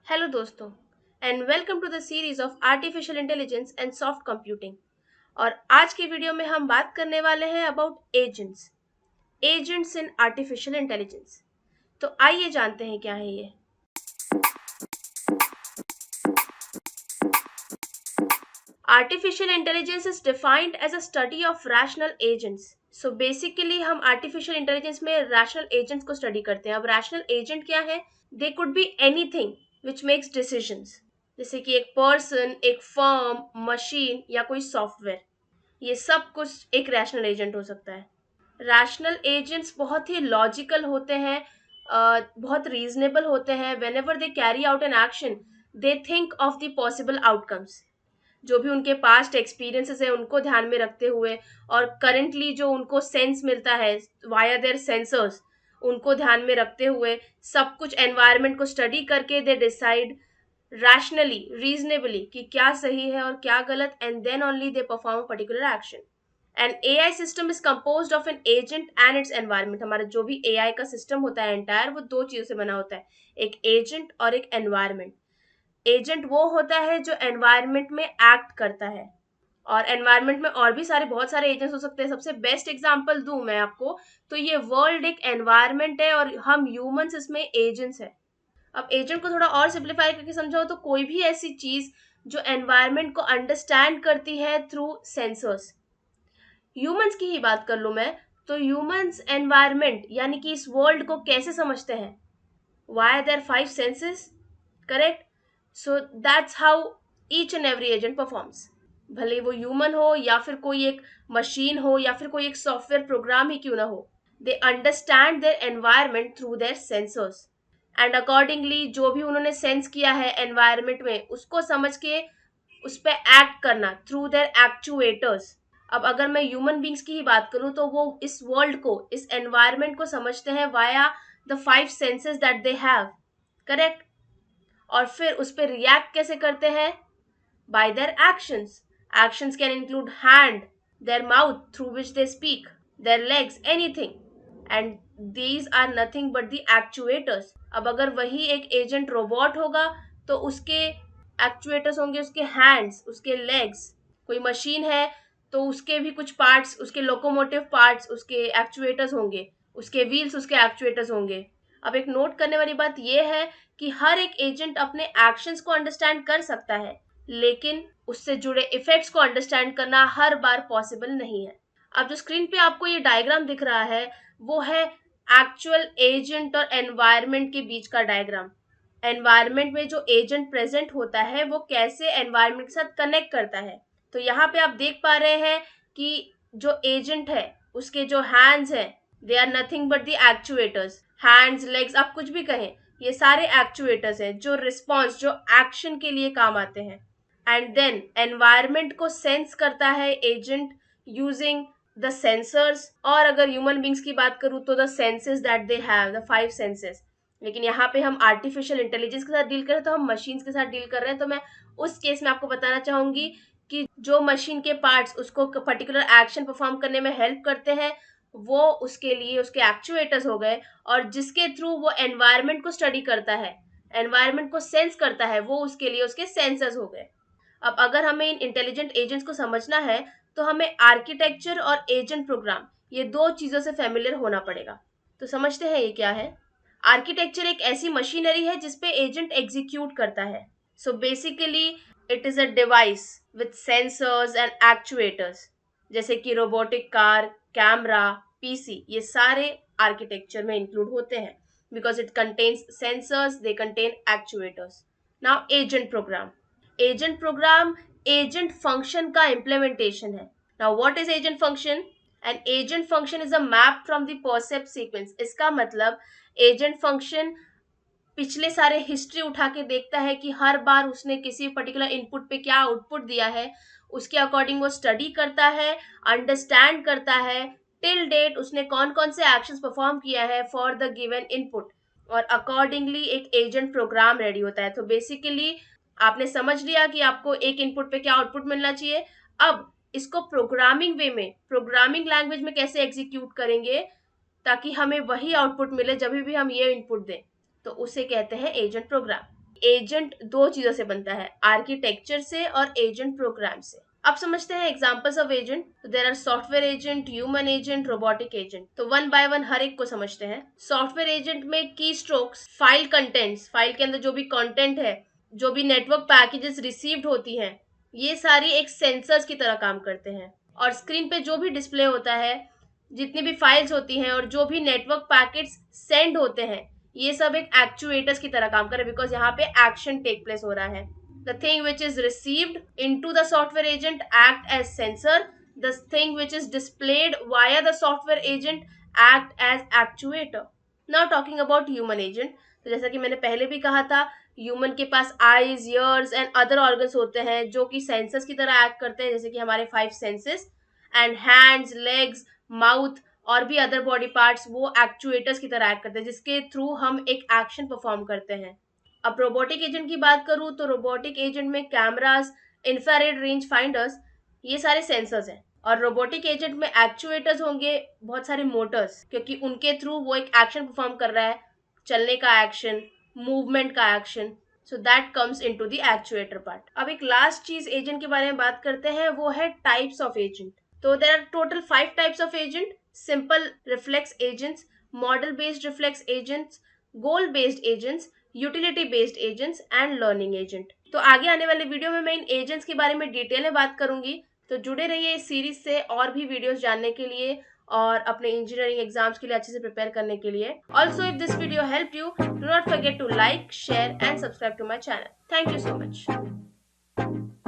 Hello दोस्तों and welcome to the series of artificial intelligence and soft computing. और आज की वीडियो में हम बात करने वाले हैं about agents in artificial intelligence. तो आइए जानते हैं क्या है ये। Artificial intelligence is defined as a study of rational agents. So basically हम आर्टिफिशियल इंटेलिजेंस में रैशनल एजेंट्स को स्टडी करते हैं। अब रैशनल एजेंट क्या है? They could be anything which makes decisions, जैसे कि एक पर्सन, एक फर्म, मशीन या कोई सॉफ्टवेयर। ये सब कुछ एक रैशनल एजेंट हो सकता है। रैशनल एजेंट्स बहुत ही लॉजिकल होते हैं, बहुत रीजनेबल होते हैं। When ever they carry out an action they think of the possible outcomes. जो भी उनके पास्ट एक्सपीरियंसेस है उनको ध्यान में रखते हुए और करेंटली जो उनको सेंस मिलता है वाया देयर सेंसर्स, उनको ध्यान में रखते हुए सब कुछ एनवायरनमेंट को स्टडी करके दे डिसाइड रैशनली, रीजनेबली कि क्या सही है और क्या गलत, and then only they perform particular action. And AI system is composed of an agent and its environment. हमारा जो भी एआई का सिस्टम होता है एंटायर, वो दो चीजों से बना होता है, एक एजेंट और एक एनवायरनमेंट। एजेंट वो होता है जो एनवायरनमेंट में एक्ट करता है, और एनवायरनमेंट में और भी सारे बहुत सारे एजेंट्स हो सकते हैं। सबसे बेस्ट एग्जांपल दूं मैं आपको तो ये वर्ल्ड एक एनवायरनमेंट है और हम ह्यूमंस इसमें एजेंट्स हैं। अब एजेंट को थोड़ा और सिंप्लीफाई करके समझाओ तो कोई भी ऐसी चीज जो एनवायरनमेंट को अंडरस्टैंड करती है थ्रू सेंसर्स। ह्यूमंस की ही बात कर लूं मैं, तो ह्यूमंस एनवायरनमेंट यानी कि इस वर्ल्ड को कैसे समझते हैं? Via their five senses, correct? So that's how each and every agent performs. भले वो ह्यूमन हो या फिर कोई एक मशीन हो या फिर कोई एक सॉफ्टवेयर प्रोग्राम ही क्यों ना हो, they understand their environment through their sensors and accordingly जो भी उन्होंने सेंस किया है एनवायरनमेंट में उसको समझ के उस पर एक्ट करना थ्रू देयर एक्चुएटर्स। अब अगर मैं ह्यूमन बींग्स की ही बात करूं तो वो इस वर्ल्ड को, इस एनवायरनमेंट को समझते हैं via the five senses that they have, correct? और फिर उस पर रिएक्ट कैसे करते हैं? By their actions. Actions can include hand, their mouth through which they speak, their legs, anything, and these are nothing but the actuators. अब अगर वही एक एजेंट रोबोट होगा तो उसके एक्चुएटर्स होंगे उसके हैंड्स, उसके लेग्स। कोई मशीन है तो उसके भी कुछ पार्ट्स, उसके लोकोमोटिव पार्ट्स, उसके एक्चुएटर्स होंगे, उसके व्हील्स, उसके एक्चुएटर्स होंगे। अब एक नोट करने वाली बात यह है कि हर एक एजेंट अपने एक्शंस को अंडरस्टैंड कर सकता है, लेकिन उससे जुड़े इफेक्ट्स को अंडरस्टैंड करना हर बार पॉसिबल नहीं है। अब जो स्क्रीन पे आपको ये डायग्राम दिख रहा है वो है एक्चुअल एजेंट और एनवायरनमेंट के बीच का डायग्राम। एनवायरनमेंट में जो एजेंट प्रेजेंट होता है वो कैसे एनवायरनमेंट के साथ कनेक्ट करता है। तो यहाँ पे आप देख पा रहे हैं कि जो एजेंट है उसके जो हैंड्स हैं they are nothing but the actuators. Hands, legs, आप कुछ भी कहें, ये सारे एक्चुएटर्स हैं जो रिस्पॉन्स, जो एक्शन के लिए काम आते हैं। एंड देन एनवायरनमेंट को सेंस करता है एजेंट यूजिंग द सेंसर्स, और अगर ह्यूमन बींग्स की बात करूं तो the senses that they have, the five senses. लेकिन यहाँ पे हम आर्टिफिशियल इंटेलिजेंस के साथ डील कर रहे हैं तो हम मशीन्स के साथ डील कर रहे हैं। तो मैं उस केस में आपको बताना चाहूंगी कि जो मशीन के पार्ट्स उसको पर्टिकुलर एक्शन परफॉर्म करने में हेल्प करते हैं वो उसके लिए उसके एक्चुएटर्स हो गए, और जिसके थ्रू वो एनवायरनमेंट को स्टडी करता है, एनवायरनमेंट को सेंस करता है, वो उसके लिए उसके सेंसर्स हो गए। अब अगर हमें इन इंटेलिजेंट एजेंट्स को समझना है तो हमें आर्किटेक्चर और एजेंट प्रोग्राम, ये दो चीजों से फेमिलियर होना पड़ेगा। तो समझते हैं ये क्या है। आर्किटेक्चर एक ऐसी मशीनरी है जिसपे एजेंट एग्जीक्यूट करता है। So basically it is a device with sensors and actuators, जैसे कि रोबोटिक कार, कैमरा, पीसी, ये सारे आर्किटेक्चर में इंक्लूड होते हैं because it contains sensors, they contain actuators. Now agent program agent function का इम्प्लीमेंटेशन है। Now what is agent function? An agent function is a map from the percept sequence. इसका मतलब agent function पिछले सारे history उठा के देखता है कि हर बार उसने किसी पर्टिकुलर इनपुट पे क्या आउटपुट दिया है, उसके अकॉर्डिंग वो स्टडी करता है, अंडरस्टैंड करता है टिल डेट उसने कौन कौन से एक्शंस परफॉर्म किया है फॉर द गिवन इनपुट, और अकॉर्डिंगली एक एजेंट प्रोग्राम रेडी होता है। तो बेसिकली आपने समझ लिया कि आपको एक इनपुट पे क्या आउटपुट मिलना चाहिए। अब इसको प्रोग्रामिंग वे में, प्रोग्रामिंग लैंग्वेज में कैसे एग्जीक्यूट करेंगे ताकि हमें वही आउटपुट मिले जब भी हम ये इनपुट दें, तो उसे कहते हैं एजेंट प्रोग्राम। एजेंट दो चीजों से बनता है, आर्किटेक्चर से और एजेंट प्रोग्राम से। अब समझते हैं एग्जांपल्स ऑफ एजेंट। तो there are software agent, human agent, robotic agent. तो वन बाय वन हर एक को समझते हैं। सॉफ्टवेयर एजेंट में की स्ट्रोक्स, फाइल कंटेंट्स, फाइल के अंदर जो भी कंटेंट है, जो भी नेटवर्क पैकेजेस रिसीव्ड होती हैं, ये सारी एक सेंसर्स की तरह काम करते हैं। और स्क्रीन पे जो भी डिस्प्ले होता है, जितनी भी फाइल्स होती हैं और जो भी नेटवर्क पैकेट्स सेंड होते हैं, ये सब एक एक्चुएटर्स की तरह काम कर रहे हैं, बिकॉज यहाँ पे एक्शन टेक प्लेस हो रहा है। The thing which is received into the software agent act as sensor. The thing which is displayed via the software agent act as actuator. Now talking about human agent. तो जैसा कि मैंने पहले भी कहा था, ह्यूमन के पास eyes, ears and other organs होते हैं जो कि सेंसर्स की तरह एक्ट करते हैं, जैसे कि हमारे 5 senses, and hands, legs, mouth और भी अदर बॉडी पार्ट्स वो एक्चुएटर्स की तरह एक्ट करते हैं, जिसके थ्रू हम एक एक्शन परफॉर्म करते हैं। अब रोबोटिक एजेंट की बात करूं तो रोबोटिक एजेंट में कैमरास, इंफ्रारेड रेंज फाइंडर्स, ये सारे सेंसर्स हैं। और रोबोटिक एजेंट में एक्चुएटर्स होंगे, बहुत सारे मोटर्स, क्योंकि उनके थ्रू वो एक एक्शन परफॉर्म कर रहा है, चलने का एक्शन, मूवमेंट का action. So that comes into the actuator part. अब एक लास्ट चीज एजेंट के बारे में बात करते हैं, वो है टाइप्स ऑफ एजेंट। तो there are total 5 types of agent. Simple reflex agents, model based reflex agents, goal based agents, utility based agents and learning agent. तो आगे आने वाले वीडियो में मैं इन एजेंट्स के बारे में डिटेल में बात करूंगी, तो जुड़े रहिए इस सीरीज से और भी वीडियोस जानने के लिए और अपने इंजीनियरिंग एग्जाम्स के लिए अच्छे से प्रिपेयर करने के लिए। Also if this video help you, do not forget to like, share and subscribe to my channel. Thank you so much.